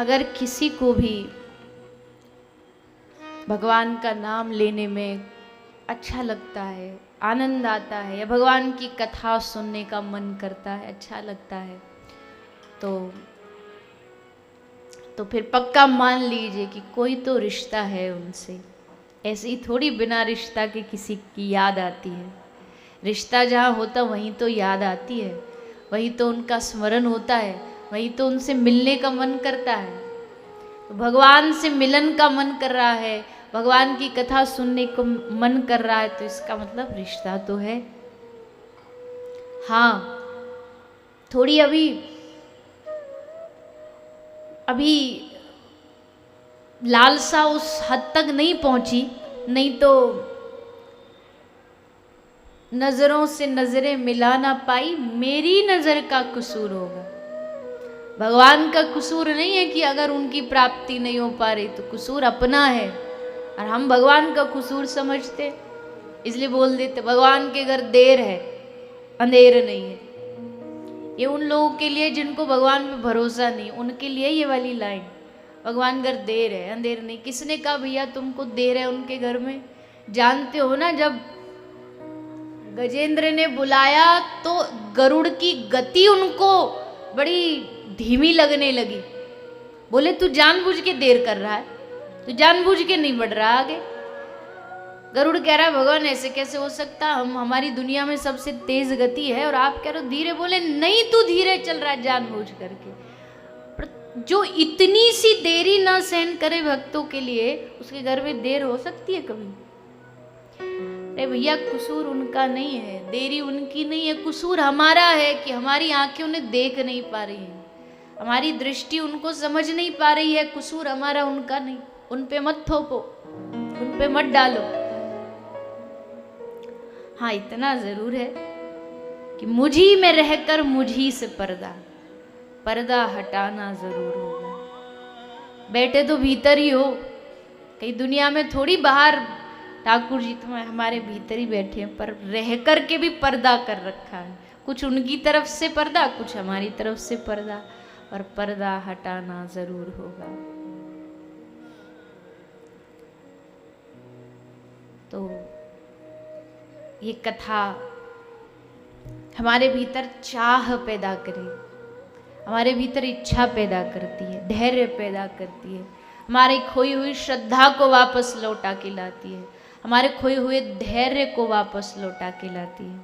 अगर किसी को भी भगवान का नाम लेने में अच्छा लगता है, आनंद आता है, या भगवान की कथा सुनने का मन करता है, अच्छा लगता है, तो फिर पक्का मान लीजिए कि कोई तो रिश्ता है उनसे। ऐसे ही थोड़ी बिना रिश्ता के किसी की याद आती है। रिश्ता जहाँ होता वहीं तो याद आती है, वहीं तो उनका स्मरण होता है, वहीं तो उनसे मिलने का मन करता है। तो भगवान से मिलन का मन कर रहा है, भगवान की कथा सुनने को मन कर रहा है, तो इसका मतलब रिश्ता तो है। हाँ, थोड़ी अभी लालसा उस हद तक नहीं पहुंची, नहीं तो नजरों से नजरें मिला ना पाई, मेरी नजर का कसूर होगा। भगवान का कसूर नहीं है कि अगर उनकी प्राप्ति नहीं हो पा रही, तो कसूर अपना है। और हम भगवान का कसूर समझते, इसलिए बोल देते भगवान के घर देर है, अंधेर नहीं है। ये उन लोगों के लिए जिनको भगवान पे भरोसा नहीं, उनके लिए ये वाली लाइन, भगवान घर देर है अंधेर नहीं। किसने कहा भैया तुमको देर है उनके घर में? जानते हो ना, जब गजेंद्र ने बुलाया तो गरुड़ की गति उनको बड़ी धीमी लगने लगी। बोले तू जानबूझ के देर कर रहा है, तू जानबूझ के नहीं बढ़ रहा आगे। गरुड़ कह रहा है भगवान ऐसे कैसे हो सकता, हम हमारी दुनिया में सबसे तेज गति है और आप कह रहे हो धीरे। बोले नहीं, तू धीरे चल रहा है जानबूझ करके। पर जो इतनी सी देरी ना सहन करे भक्तों के लिए, उसके घर में देर हो सकती है कभी? अरे भैया कसूर उनका नहीं है, देरी उनकी नहीं है, कसूर हमारा है कि हमारी आंखें उन्हें देख नहीं पा रही हैं, हमारी दृष्टि उनको समझ नहीं पा रही है। कसूर हमारा, उनका नहीं। उन पे मत थोपो, उन पे मत डालो। हाँ, इतना जरूर है कि मुझी में रहकर मुझी से पर्दा हटाना जरूर होगा। बैठे तो भीतर ही हो, कहीं दुनिया में थोड़ी बाहर। ठाकुर जी तो हमारे भीतर ही बैठे हैं, पर रह कर के भी पर्दा कर रखा है। कुछ उनकी तरफ से पर्दा, कुछ हमारी तरफ से पर्दा, और पर्दा हटाना जरूर होगा। तो ये कथा हमारे भीतर चाह पैदा करे, हमारे भीतर इच्छा पैदा करती है, धैर्य पैदा करती है, हमारी खोई हुई श्रद्धा को वापस लौटा के लाती है, हमारे खोए हुए धैर्य को वापस लौटा के लाती है।